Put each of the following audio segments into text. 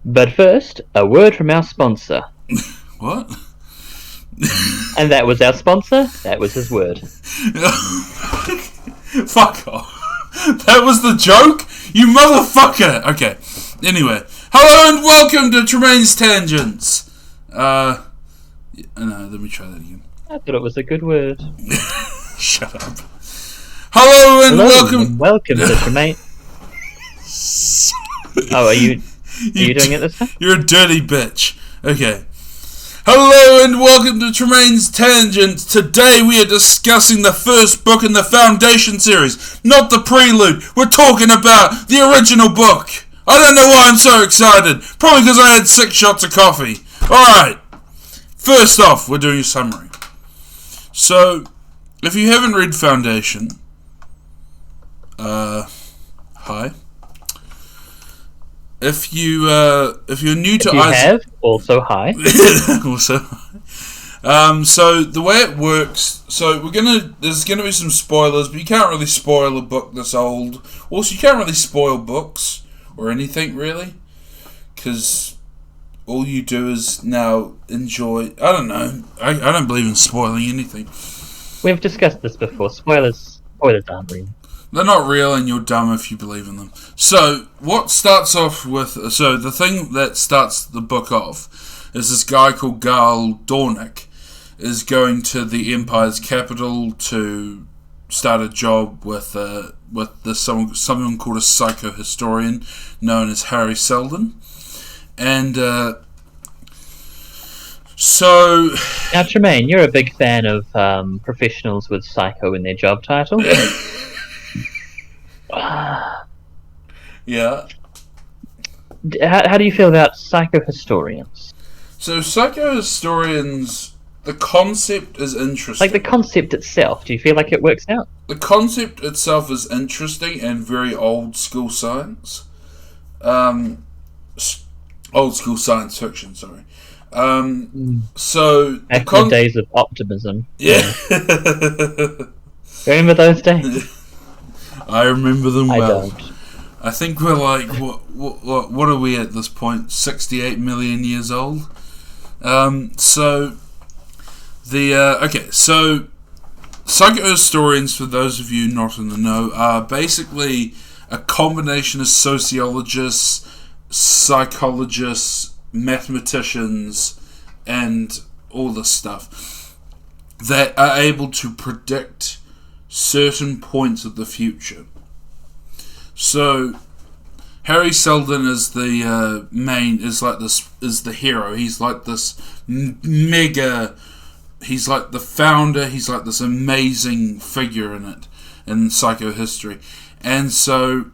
But first, a word from our sponsor. What? And that was our sponsor. That was his word. Fuck off. That was the joke? You motherfucker! Okay. Anyway. Hello and welcome to Tremaine's Tangents. No, let me try that again. I thought it was a good word. Shut up. Hello and welcome. And welcome to Tremaine. Oh, are you doing it this time? You're a dirty bitch. Okay. Hello and welcome to Tremaine's Tangents. Today we are discussing the first book in the Foundation series, not the prelude. We're talking about the original book. I don't know why I'm so excited. Probably because I had 6 shots of coffee. Alright. First off, we're doing a summary. So, if you haven't read Foundation, hi. If you're new to have, also hi. Also hi. So the way it works, so there's gonna be some spoilers, but you can't really spoil a book this old. Also, you can't really spoil books or anything really, because all you do is now enjoy. I don't know. I don't believe in spoiling anything. We've discussed this before. Spoilers aren't real. They're not real, and you're dumb if you believe in them. So, what starts off with... So, the thing that starts the book off is this guy called Gál Dornick is going to the Empire's capital to start a job with someone called a psychohistorian known as Harry Seldon. And, so... Now, Tremaine, you're a big fan of professionals with psycho in their job title. Yeah. How do you feel about psychohistorians? So psychohistorians, the concept is interesting. Like the concept itself, do you feel like it works out? The concept itself is interesting and very old school science. Old school science fiction, sorry. So back in the days of optimism. Yeah. Remember those days? I remember them well. I don't. I think we're like, what are we at this point? 68 million years old? So psychohistorians, for those of you not in the know, are basically a combination of sociologists, psychologists, mathematicians, and all this stuff that are able to predict certain points of the future. So Harry Seldon is the is the hero. He's like this he's like the founder, he's like this amazing figure in psychohistory. And so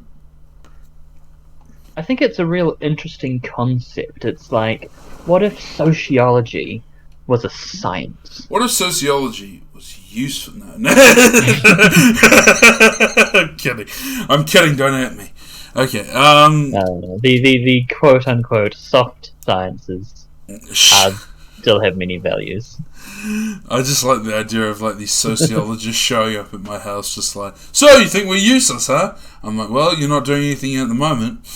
I think it's a real interesting concept. It's like, what if sociology was a science? What if sociology was useful? No. I'm kidding. Don't at me. Okay. The quote unquote soft sciences still have many values. I just like the idea of like these sociologists showing up at my house, just like, so you think we're useless, huh? I'm like, well, you're not doing anything at the moment.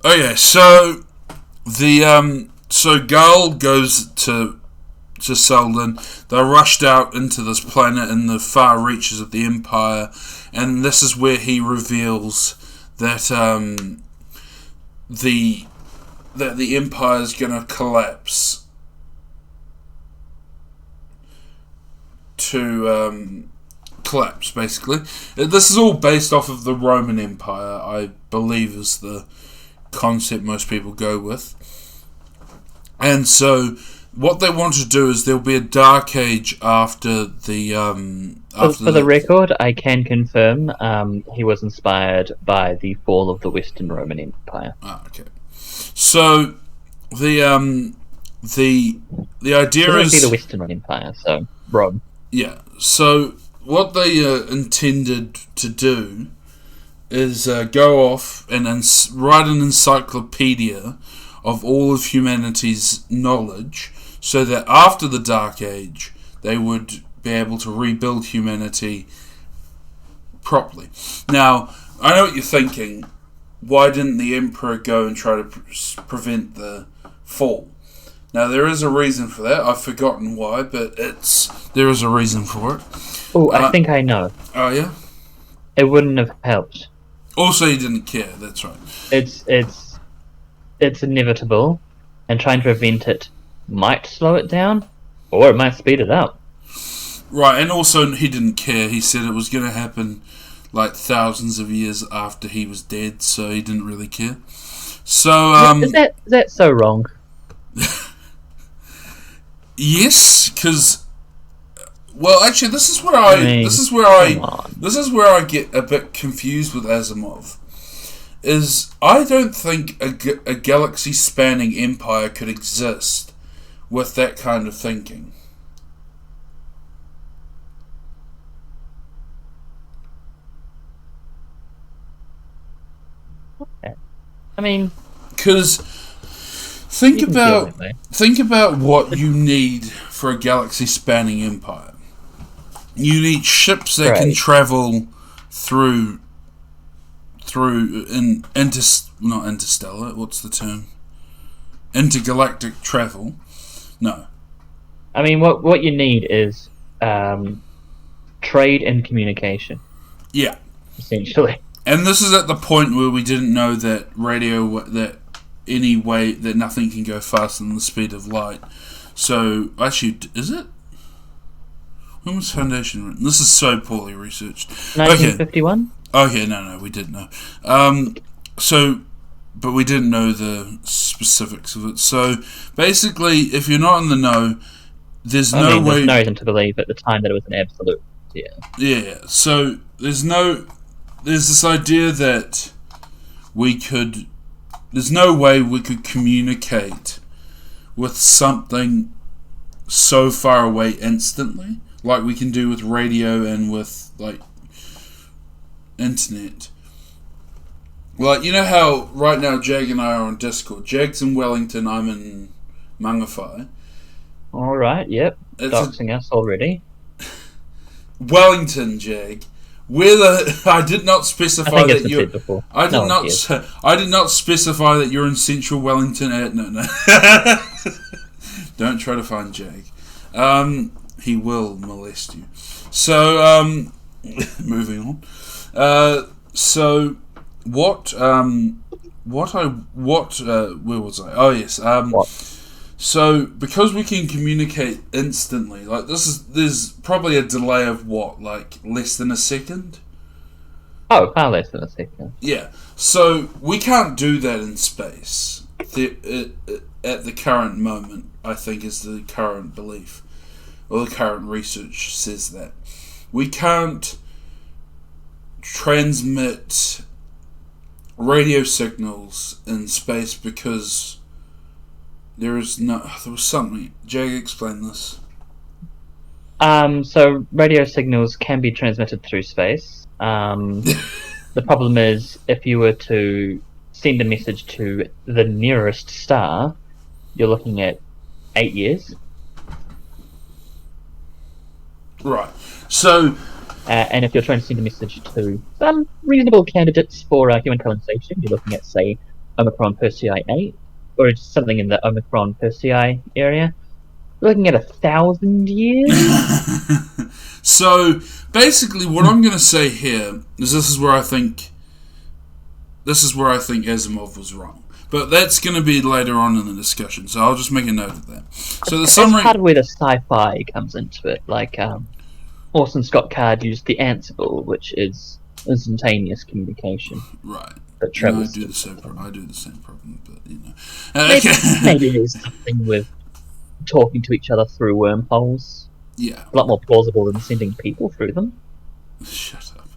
Okay, so so Gál goes to Seldon. They're rushed out into this planet in the far reaches of the Empire, and this is where he reveals that the Empire is going to collapse basically. This is all based off of the Roman Empire, I believe, is the concept most people go with. And so what they want to do is there'll be a dark age after the for the record, I can confirm he was inspired by the fall of the Western Roman Empire. Okay. So the idea is the Western Roman Empire, so Rome. Yeah. So what they intended to do is go off and write an encyclopedia of all of humanity's knowledge, so that after the Dark Age they would be able to rebuild humanity properly. Now, I know what you're thinking. why didn't the Emperor go and try to prevent the fall? Now, there is a reason for that. I've forgotten why, but there is a reason for it. Oh, I think I know. Oh, yeah? It wouldn't have helped. Also, he didn't care, that's right. It's inevitable, and trying to prevent it might slow it down, or it might speed it up. Right, and also he didn't care. He said it was going to happen like thousands of years after he was dead, so he didn't really care. So, is that so wrong? Yes, because, well, actually, this is where I get a bit confused with Asimov. I don't think a galaxy-spanning empire could exist with that kind of thinking. I mean, because think about what you need for a galaxy-spanning empire. You need ships that can travel through not interstellar. What's the term? Intergalactic travel. No. I mean, what you need is trade and communication. Yeah. Essentially. And this is at the point where we didn't know that that nothing can go faster than the speed of light. So, actually, is it? When was Foundation written? This is so poorly researched. 1951? Okay, no, we did know. But we didn't know the specifics of it. So, basically, if you're not in the know, there's no reason to believe at the time that it was an absolute. Yeah. Yeah. So there's this idea that there's no way we could communicate with something so far away instantly, like we can do with radio and with like internet. Like, you know how right now Jag and I are on Discord. Jag's in Wellington, I'm in Mangawhai. Alright, yep. Doxing us already. Wellington, Jag. I did not specify that you're. I did not specify that you're in central Wellington. No. Don't try to find Jag. He will molest you. So, moving on. So, where was I? Oh yes. What? So, because we can communicate instantly, like there's probably a delay of what, like less than a second? Oh, far less than a second. Yeah. So, we can't do that in space. At the current moment, I think, is the current belief. Or the current research says that. We can't transmit radio signals in space because there was something. Jag, explain this. So radio signals can be transmitted through space. The problem is, if you were to send a message to the nearest star, you're looking at 8 years. Right. So, and if you're trying to send a message to some reasonable candidates for human colonization, you're looking at, say, Omicron Persei 8, or something in the Omicron Persei area. You're looking at 1,000 years. So basically, what I'm going to say here is this is where I think Asimov was wrong. But that's going to be later on in the discussion, so I'll just make a note of that. So the summary. That's part of where the sci-fi comes into it. Like, Orson Scott Card used the Ansible, which is instantaneous communication. Right. That travels. I do the same problem, but you know. Maybe there's something with talking to each other through wormholes. Yeah. A lot more plausible than sending people through them. Shut up.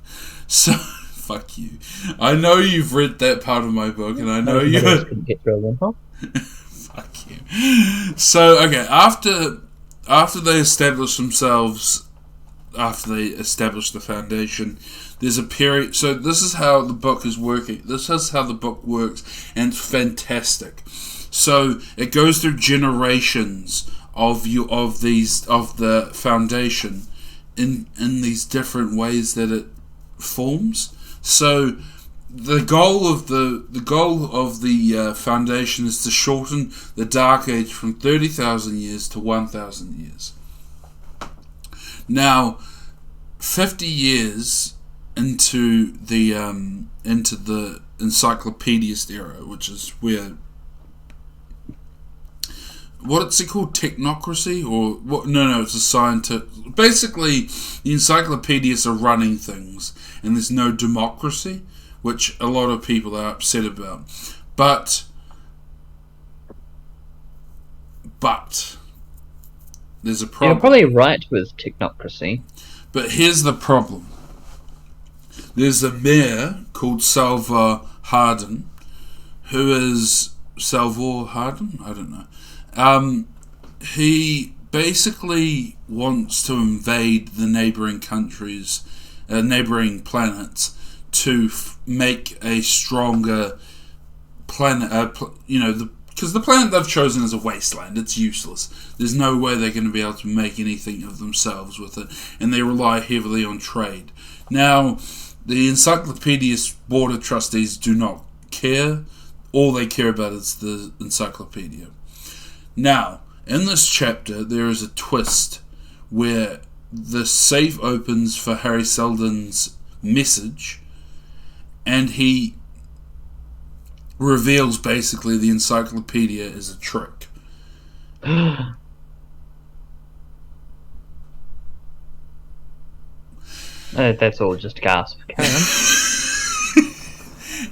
So, fuck you. I know you've read that part of my book, and I know you couldn't get through a wormhole. Fuck you. So, okay, after they establish themselves, after they establish the Foundation, there's a period. So this is how the book is working. This is how the book works, and it's fantastic. So it goes through generations of the Foundation in these different ways that it forms. So the goal of the Foundation is to shorten the Dark Age from 30,000 years to 1,000 years. Now, 50 years into the encyclopedist era, which is where, what's it called, technocracy, or what? No, it's a scientific. Basically, the encyclopedists are running things, and there's no democracy, which a lot of people are upset about. But there's a problem. You're probably right with technocracy. But here's the problem. There's a mayor called Salvor Hardin, who is Salvor Hardin? I don't know. He basically wants to invade the neighboring countries, neighboring planets, to make a stronger planet. Because the planet they've chosen is a wasteland. It's useless. There's no way they're going to be able to make anything of themselves with it, and they rely heavily on trade. Now, the Encyclopedia's board of trustees do not care. All they care about is the encyclopedia. Now, in this chapter, there is a twist where the safe opens for Harry Seldon's message, and he reveals basically the encyclopedia is a trick. That's all just gasp. Carry on.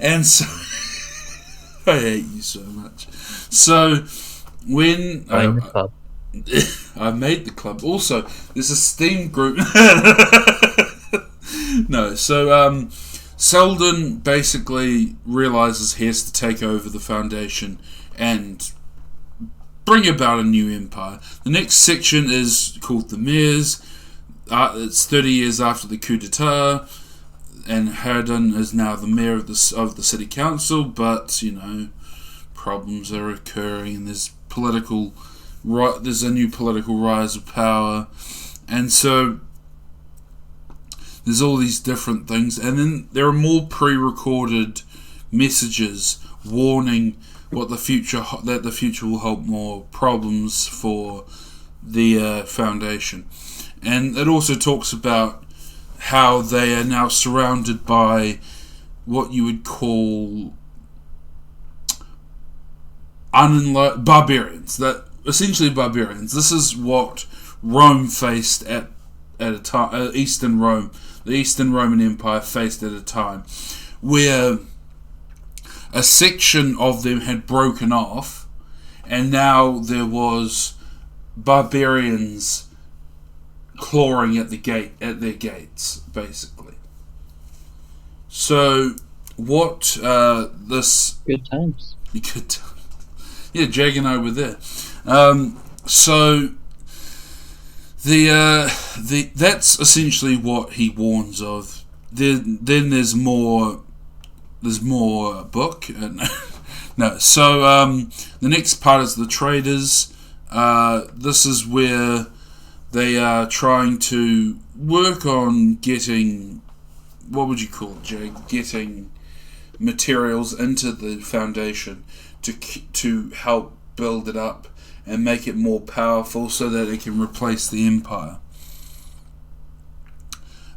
And so, I hate you so much. So, when Club. I made the club. Also, there's a Steam group. No, so Seldon basically realizes he has to take over the Foundation and bring about a new empire. The next section is called The Mayors. It's 30 years after the coup d'etat, and Hardin is now the mayor of the city council, but, problems are occurring, and there's a new political rise of power, and so there's all these different things, and then there are more pre-recorded messages warning that the future will hold more problems for the Foundation. And it also talks about how they are now surrounded by what you would call barbarians. Essentially barbarians. This is what Rome faced at a time. Eastern Rome, the Eastern Roman Empire faced at a time where a section of them had broken off, and now there was barbarians clawing at their gates, basically. So, what this good times. Yeah, Juggernaut were there. So that's essentially what he warns of. Then there's more book. No. So the next part is the traders. This is where they are trying to work on getting, what would you call it, Jay? Getting materials into the Foundation to help build it up and make it more powerful so that it can replace the Empire.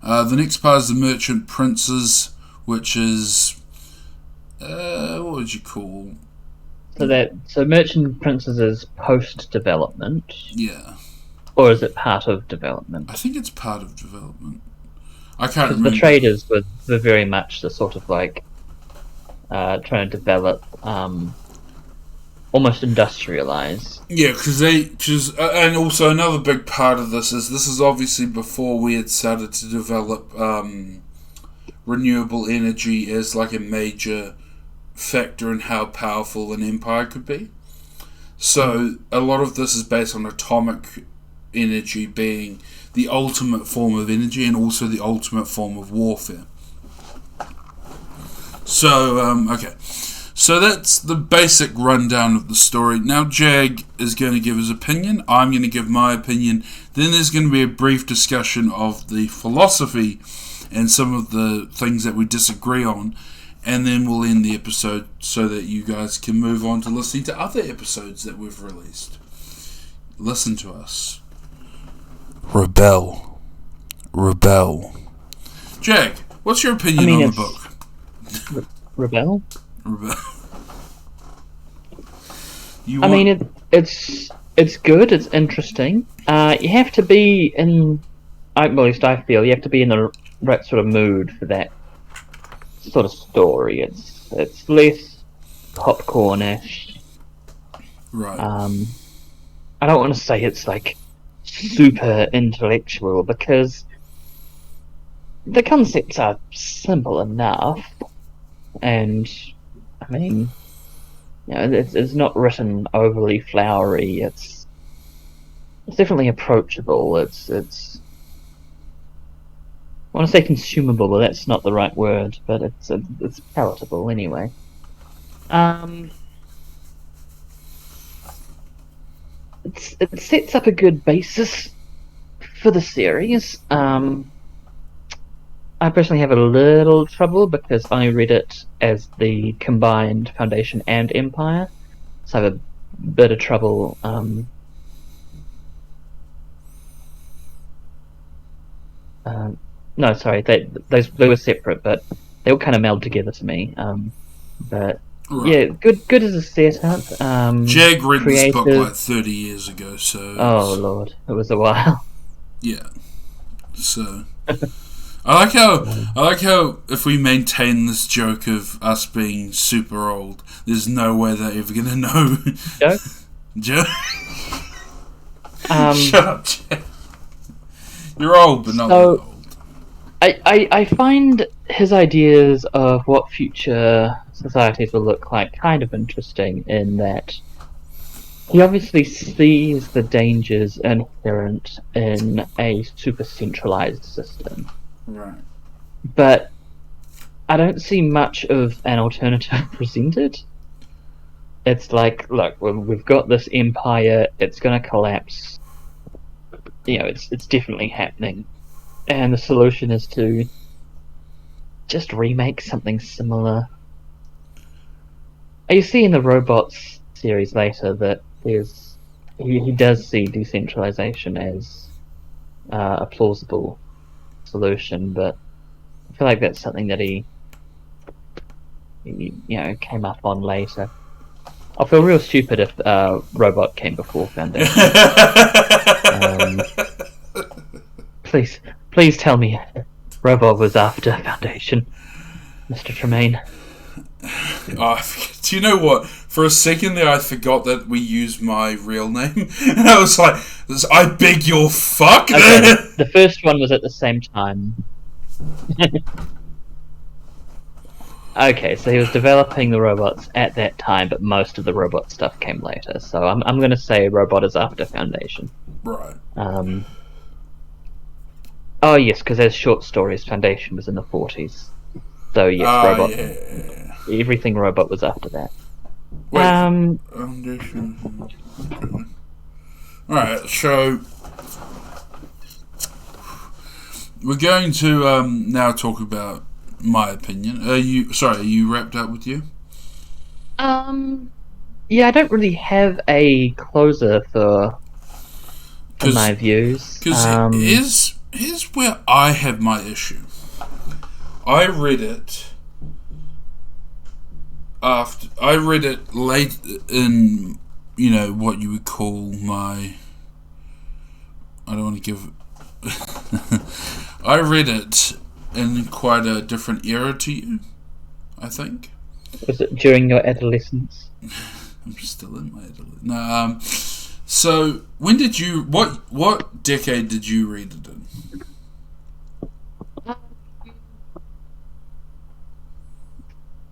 The next part is the Merchant Princes, which is what would you call? So Merchant Princes is post-development. Yeah. Or is it part of development? I think it's part of development. I can't remember. The traders were very much the sort of like trying to develop, almost industrialize. Yeah, and also another big part of this is obviously before we had started to develop renewable energy as like a major factor in how powerful an empire could be. So a lot of this is based on atomic energy being the ultimate form of energy and also the ultimate form of warfare. So, okay. So that's the basic rundown of the story. Now Jag is going to give his opinion. I'm going to give my opinion. Then there's going to be a brief discussion of the philosophy and some of the things that we disagree on. and then we'll end the episode so that you guys can move on to listening to other episodes that we've released. Listen to us. Rebel. Jack, what's your opinion on the book? Rebel? Rebel. It's good. It's interesting. You have to be in. At least I feel you have to be in the right sort of mood for that sort of story. It's less popcornish. Right. I don't want to say it's like super intellectual because the concepts are simple enough, and I mean, it's not written overly flowery. It's definitely approachable. It's I want to say consumable, but that's not the right word. But it's palatable anyway. It sets up a good basis for the series. I personally have a little trouble because I read it as the combined Foundation and Empire, so I have a bit of trouble. No, sorry, they were separate, but they all kind of meld together to me. But right. Yeah, good as a setup. Jag read this book like 30 years ago, so. Oh Lord, it was a while. Yeah, so. I like how if we maintain this joke of us being super old, there's no way they're ever gonna know. Joke? Joke? Shut up, Jack. You're old, but not that old. I find his ideas of what future societies will look like kind of interesting in that he obviously sees the dangers inherent in a super centralized system. Right. But I don't see much of an alternative presented. It's like, look, we've got this empire, it's going to collapse. It's definitely happening. And the solution is to just remake something similar. You see in the Robots series later that he does see decentralization as a plausible solution, but I feel like that's something that he came up on later. I'll feel real stupid if Robot came before Foundation. Please tell me Robot was after Foundation, Mr. Tremaine. Do you know what? For a second there, I forgot that we used my real name, and I was like, "I beg your fuck." Okay, the first one was at the same time. Okay, so he was developing the robots at that time, but most of the robot stuff came later. So I'm going to say Robot is after Foundation. Right. Oh yes, because there's short stories. Foundation was in the 40s. So yes, Robot. Yeah. Everything Robot was after that. Wait, Foundation. Alright, so we're going to now talk about my opinion. Are you wrapped up with you? Yeah, I don't really have a closer for my views. Because here's where I have my issue. I read it late in, what you would call my. I don't want to give. I read it in quite a different era to you, I think. Was it during your adolescence? I'm still in my adolescence. No, so when did you? What decade did you read it in?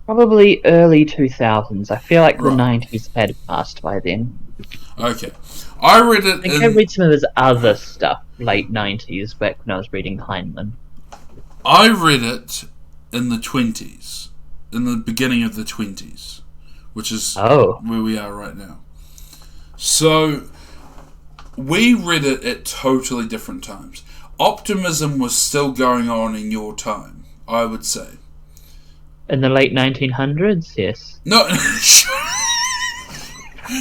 Probably early 2000s. I feel like the Right. 90s had passed by then. Okay, I read it. I think I read some of his other stuff late 90s, back when I was reading Heinlein. I read it in the 20s, in the beginning of the 20s, which is where we are right now. So we read it at totally different times. Optimism was still going on in your time, I would say. In the late 1900s, yes. No.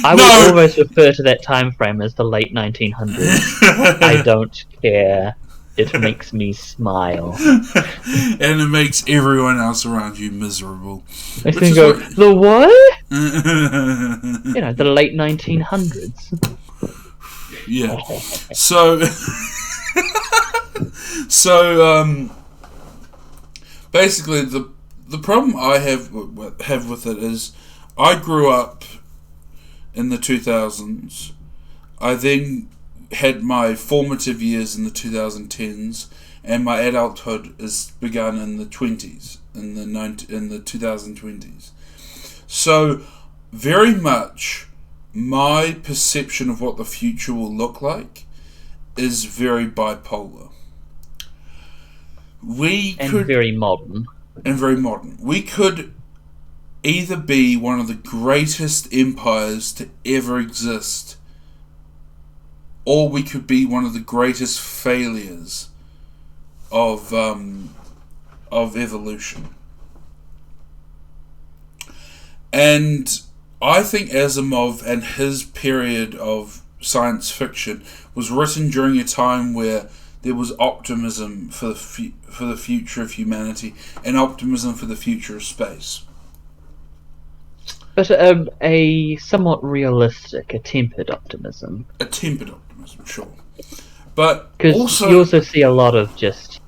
I No. would almost refer to that time frame as the late 1900s. I don't care. It makes me smile. And it makes everyone else around you miserable. I Which can is go, what... the what? The late 1900s. Yeah. So... So, basically, the problem I have with it is I grew up in the 2000s. I then had my formative years in the 2010s, and my adulthood is begun in the 20s, in the 2020s. So, very much my perception of what the future will look like is very bipolar. Very modern. And very modern. We could either be one of the greatest empires to ever exist, or we could be one of the greatest failures of evolution. And I think Asimov and his period of science fiction was written during a time where there was optimism for the future of humanity and optimism for the future of space. But a somewhat realistic, a tempered optimism. A tempered optimism, sure. But because you also see a lot of just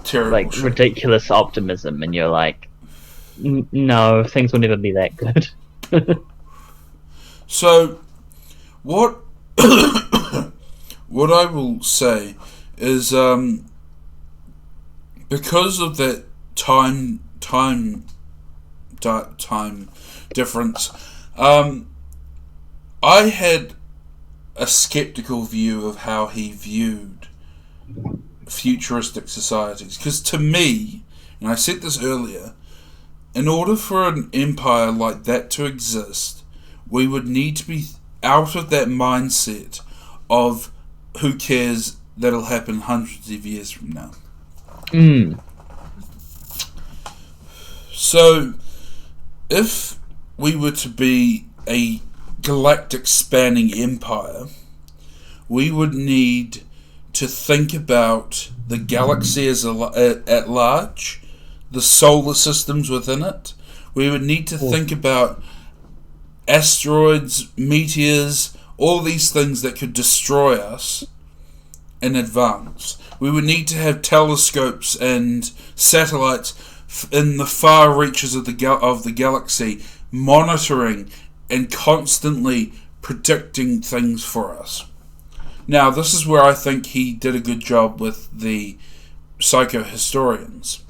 terrible shit. Ridiculous optimism, and you're like, no, things will never be that good. So, what what I will say is, because of that time difference, I had a skeptical view of how he viewed futuristic societies. Because to me, and I said this earlier, in order for an empire like that to exist, we would need to be out of that mindset of who cares, that'll happen hundreds of years from now. So, if we were to be a galactic spanning empire, we would need to think about the galaxy as at large, the solar systems within it. We would need to think about asteroids, meteors, all these things that could destroy us in advance. We would need to have telescopes and satellites in the far reaches of the galaxy, monitoring and constantly predicting things for us. Now, this is where I think he did a good job with the psychohistorians.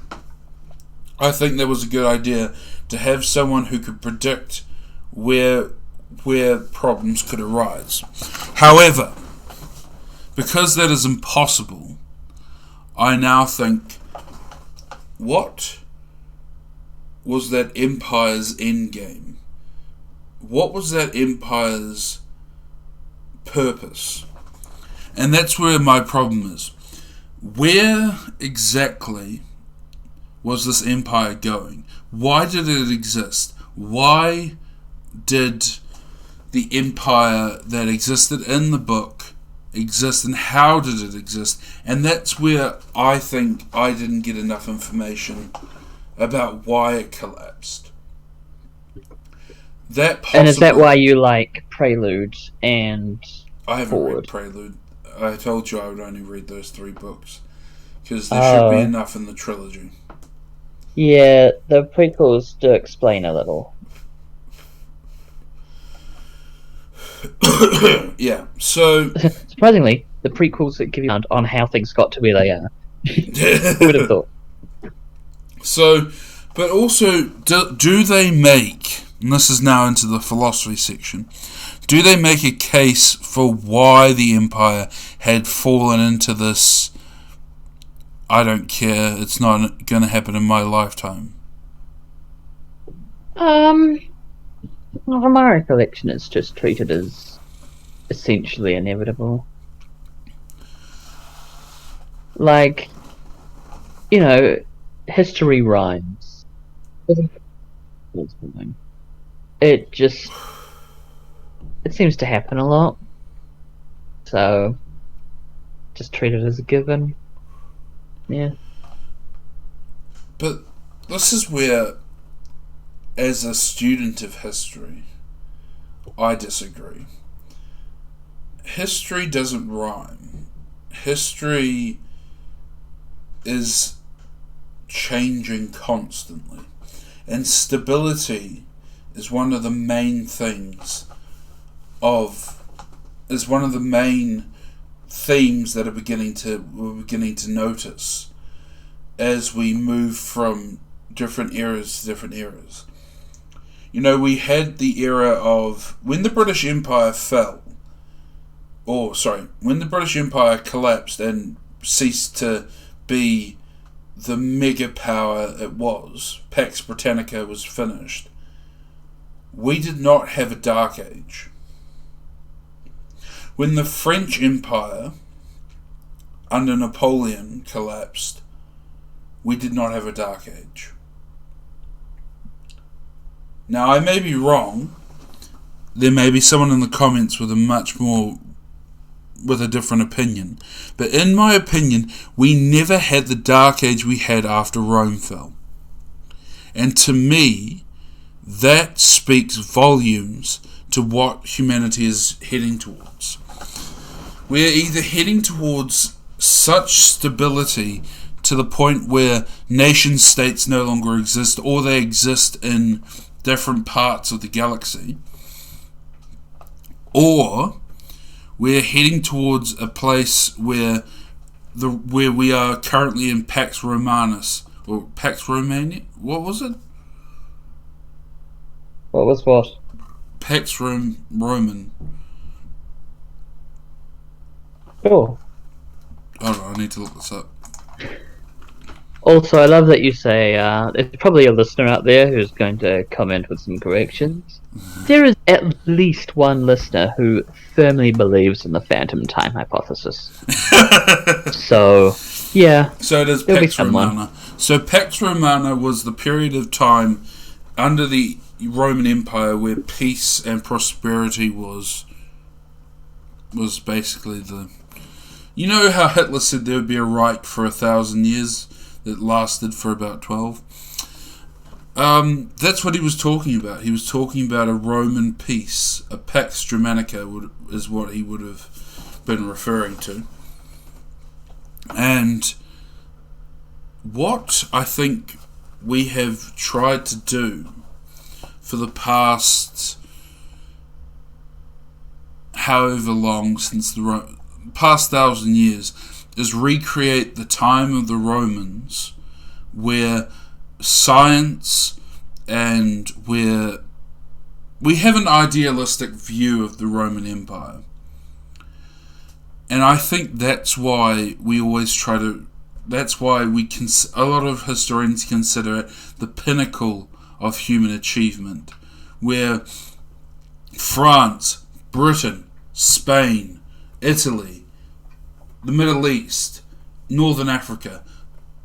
I think that was a good idea to have someone who could predict where problems could arise. However, because that is impossible, I now think, what was that empire's endgame? What was that empire's purpose? And that's where my problem is. Where exactly was this empire going? Why did it exist? Why did the empire that existed in the book exist, and how did it exist? And that's where I think I didn't get enough information about why it collapsed. And is that why you like Prelude and I haven't Forward? read Prelude. I told you I would only read those 3 books, because there should be enough in the trilogy. Yeah, the prequels do explain a little. Yeah, so surprisingly, the prequels that give you on how things got to where they are. Who would have thought? So, but also, do they make, and this is now into the philosophy section, do they make a case for why the Empire had fallen into this, I don't care, it's not going to happen in my lifetime? Well, from my recollection, it's just treated as essentially inevitable. Like, history rhymes. It just it seems to happen a lot, so just treat it as a given. Yeah. But this is where, as a student of history, I disagree. History doesn't rhyme. History is changing constantly. And stability is one of the main things is one of the main themes that we're beginning to notice as we move from different eras to different eras. We had the era of when the British Empire when the British Empire collapsed and ceased to be the mega power it was. Pax Britannica was finished. We did not have a Dark Age. When the French Empire under Napoleon collapsed, we did not have a Dark Age. Now, I may be wrong. There may be someone in the comments with a different opinion. But in my opinion, we never had the Dark Age we had after Rome fell. And to me, that speaks volumes to what humanity is heading towards. We're either heading towards such stability to the point where nation states no longer exist, or they exist in different parts of the galaxy, or we're heading towards a place where we are currently in Pax Romanus or Pax Romania. What was it? What was what? Pax Roman. Sure. Hold on, I need to look this up. Also, I love that you say there's probably a listener out there who's going to comment with some corrections. There is at least one listener who firmly believes in the phantom time hypothesis. So, yeah. So it is Pax Romana. So Pax Romana was the period of time under the Roman Empire where peace and prosperity was basically the... You know how Hitler said there would be a Reich for 1,000 years that lasted for about 12? That's what he was talking about. He was talking about a Roman peace. A Pax Germanica is what he would have been referring to. And what I think we have tried to do for the past however long, since the past 1,000 years, is recreate the time of the Romans where science and where we have an idealistic view of the Roman Empire. And I think that's why we always try to... That's why a lot of historians consider it the pinnacle of human achievement, where France, Britain, Spain, Italy, the Middle East, Northern Africa,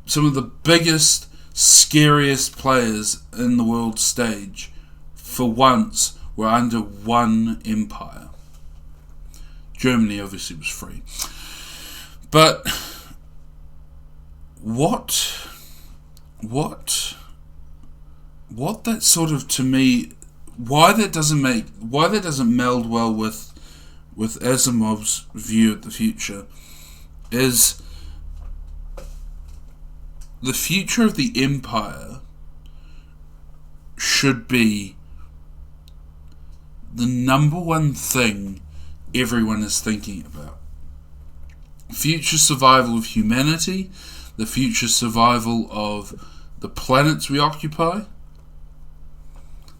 some of the biggest, scariest players in the world stage, for once, were under one empire. Germany obviously was free. But what that sort of, to me, why that doesn't meld well with Asimov's view of the future is the future of the empire should be the number one thing everyone is thinking about. Future survival of humanity, the future survival of the planets we occupy.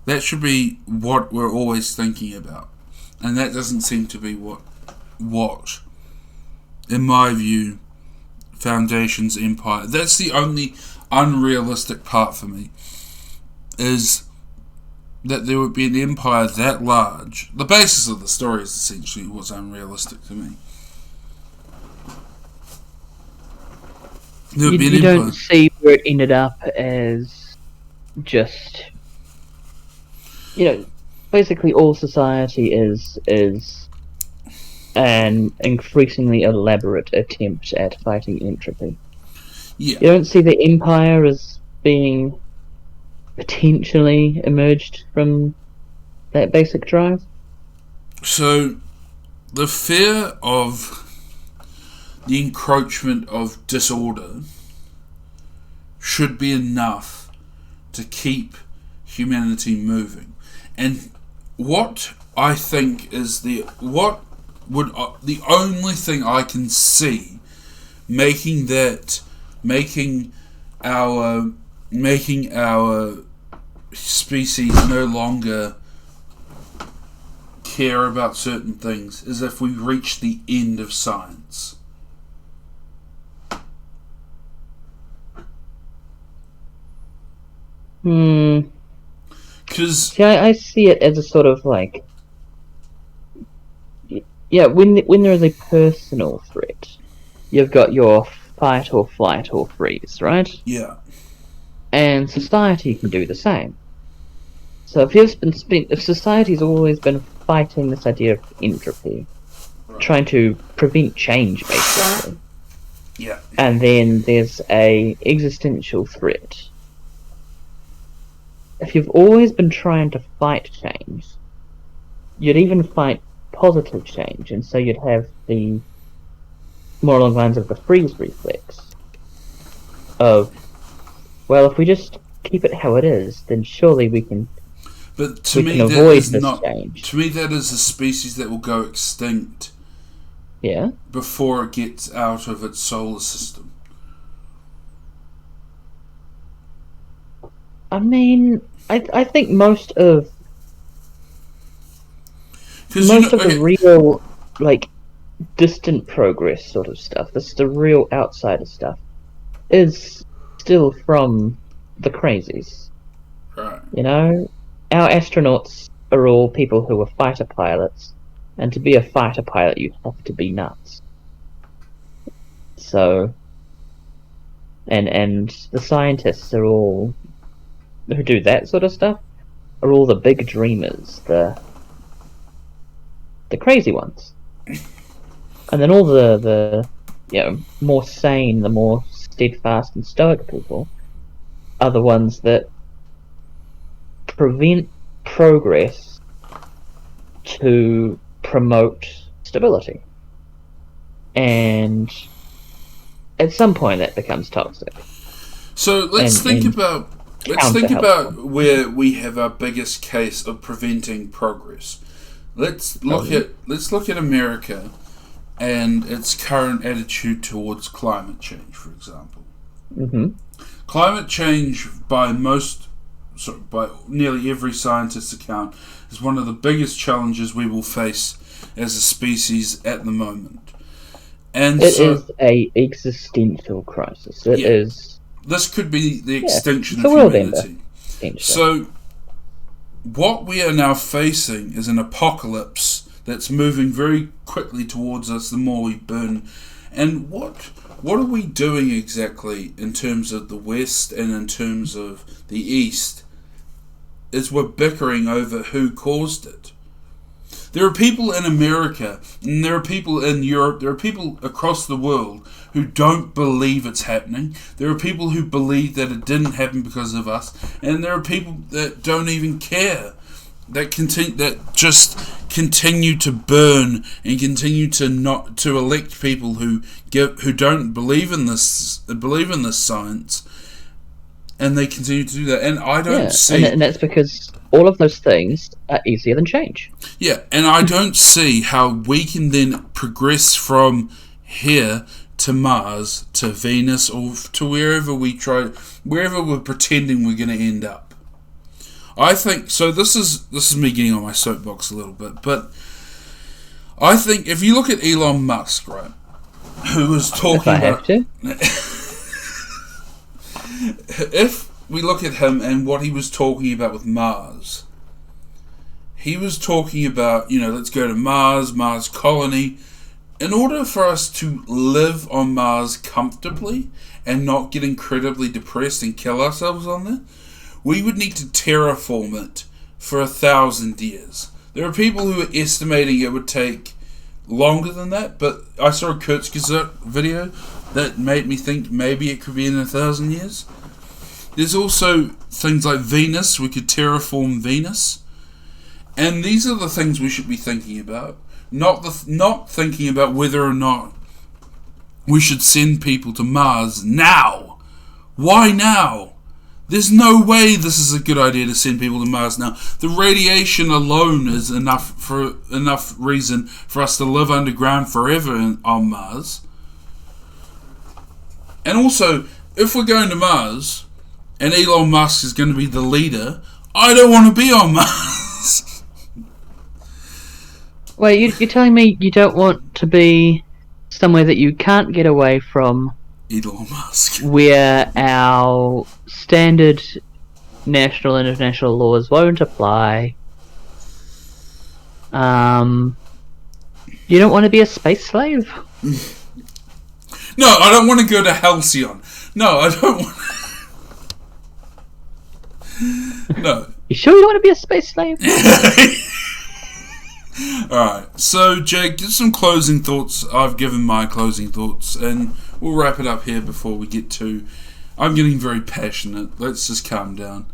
That should be what we're always thinking about. And that doesn't seem to be what in my view, Foundation's empire. That's the only unrealistic part for me, is that there would be an empire that large. The basis of the story is essentially what's unrealistic to me. You don't see where it ended up as just, basically all society is an increasingly elaborate attempt at fighting entropy. Yeah. You don't see the Empire as being potentially emerged from that basic drive? So, the fear of the encroachment of disorder should be enough to keep humanity moving. And what I think is the only thing I can see making our species no longer care about certain things is if we reach the end of science. Because See, I see it as a sort of when there is a personal threat, you've got your fight or flight or freeze, right? yeah, And society can do the same. So if society's always been fighting this idea of entropy, trying to prevent change, basically, yeah, and then there's a existential threat. If you've always been trying to fight change, you'd even fight positive change, and so you'd have the more along the lines of the freeze reflex of, well, if we just keep it how it is, then surely we can. but to me can that avoid is this not. change. To me, that is a species that will go extinct. Yeah. Before it gets out of its solar system. I mean, I think most of the real distant progress sort of stuff, the real outsider stuff, is still from the crazies. Right. Our astronauts are all people who are fighter pilots, and to be a fighter pilot you have to be nuts. So, and the scientists are all who do that sort of stuff are all the big dreamers, the crazy ones. And then all the more sane, the more steadfast and stoic people are the ones that prevent progress to promote stability. And at some point that becomes toxic. So let's think about where we have our biggest case of preventing progress. Let's look at America and its current attitude towards climate change, for example. Mm-hmm. Climate change, by nearly every scientist's account, is one of the biggest challenges we will face as a species at the moment. And it is a existential crisis. It is. This could be the extinction of humanity. So, what we are now facing is an apocalypse that's moving very quickly towards us the more we burn. And what are we doing exactly in terms of the West and in terms of the East? Is we're bickering over who caused it. There are people in America, and there are people in Europe, there are people across the world who don't believe it's happening. There are people who believe that it didn't happen because of us, and there are people that don't even care, that just continue to burn and continue to elect people who don't believe in this science, and they continue to do that. And I don't see, and that's because all of those things are easier than change. Yeah, and I don't see how we can then progress from here to Mars, to Venus, or to wherever we're pretending we're going to end up. I think so. This is me getting on my soapbox a little bit, but I think if you look at Elon Musk, right, who was talking about, if we look at him and what he was talking about with Mars, he was talking about, let's go to Mars colony. In order for us to live on Mars comfortably and not get incredibly depressed and kill ourselves on there, we would need to terraform it for 1,000 years. There are people who are estimating it would take longer than that, but I saw a Kurzgesagt video that made me think maybe it could be in 1,000 years. There's also things like Venus. We could terraform Venus. And these are the things we should be thinking about. Not thinking about whether or not we should send people to Mars now. Why now? There's no way this is a good idea to send people to Mars now. The radiation alone is enough reason for us to live underground forever on Mars. And also, if we're going to Mars and Elon Musk is going to be the leader, I don't want to be on Mars. Wait, you're telling me you don't want to be somewhere that you can't get away from Elon Musk. Where our standard national and international laws won't apply. You don't want to be a space slave? No, I don't want to go to Halcyon. No, I don't want No. You sure you don't want to be a space slave? Alright, so Jake, give some closing thoughts. I've given my closing thoughts, and we'll wrap it up here before we get to... I'm getting very passionate. Let's just calm down.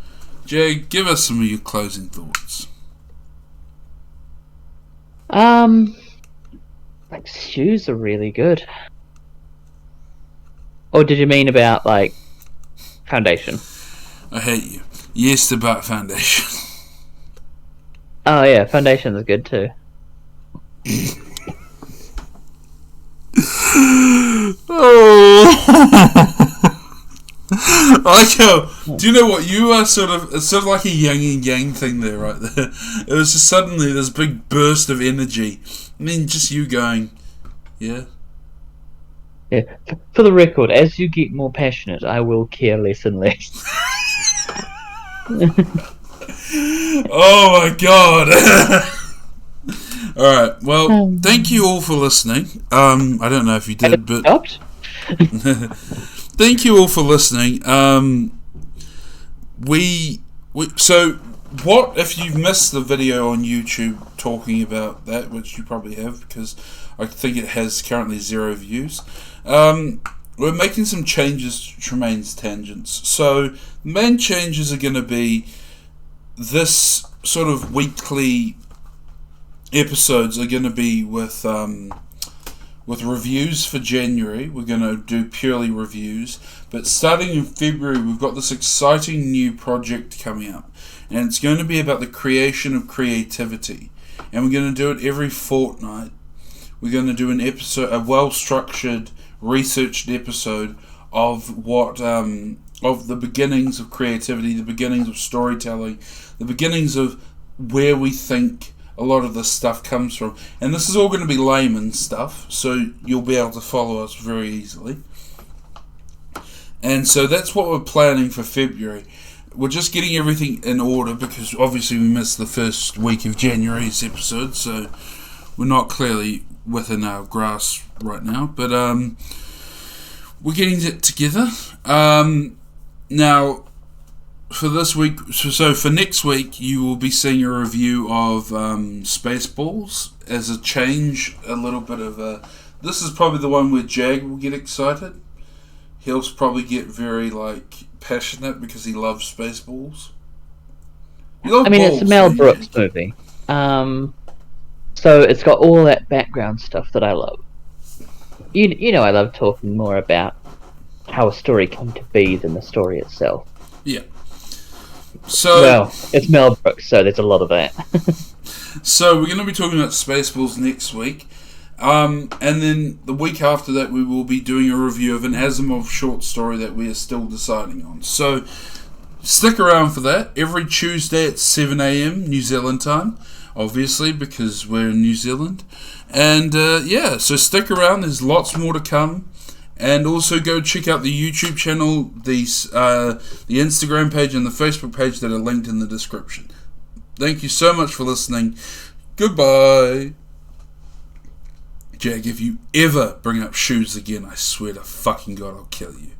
Jake, give us some of your closing thoughts. Like, shoes are really good. Or did you mean about, like, foundation? I hate you. Yes, about foundation. Oh yeah, foundations are good too. I like how, do you know what, you are it's sort of like a yin and yang thing there, right there. It was just suddenly this big burst of energy. I mean, just you going, yeah. Yeah. For the record, as you get more passionate, I will care less and less. Oh my god. Alright, well, thank you all for listening. I don't know if you did, but... Stopped? Thank you all for listening. So, what if you've missed the video on YouTube talking about that, which you probably have, because I think it has currently 0 views. We're making some changes to Tremaine's Tangents. So, the main changes are going to be this sort of weekly episodes are going to be with reviews for January. We're going to do purely reviews. But starting in February, we've got this exciting new project coming up. And it's going to be about the creation of creativity. And we're going to do it every fortnight. We're going to do an episode, a well-structured, researched episode of what of the beginnings of creativity, the beginnings of storytelling, the beginnings of where we think a lot of this stuff comes from. And this is all going to be layman stuff, so you'll be able to follow us very easily. And so that's what we're planning for February. We're just getting everything in order because obviously we missed the first week of January's episode, so we're not clearly within our grasp right now. But we're getting it together. Now, for this week, so for next week, you will be seeing a review of Spaceballs as a change, a little bit of a... This is probably the one where Jag will get excited. He'll probably get very, passionate because he loves Spaceballs. It's a Mel Brooks movie. So it's got all that background stuff that I love. You know I love talking more about how a story came to be than the story itself. Yeah. So, well, it's Mel Brooks, so there's a lot of that. So we're going to be talking about Spaceballs next week. And then the week after that we will be doing a review of an Asimov short story that we are still deciding on. So stick around for that. Every Tuesday at 7 a.m. New Zealand time, obviously, because we're in New Zealand. And so stick around. There's lots more to come. And also go check out the YouTube channel, the Instagram page, and the Facebook page that are linked in the description. Thank you so much for listening. Goodbye. Jack, if you ever bring up shoes again, I swear to fucking God I'll kill you.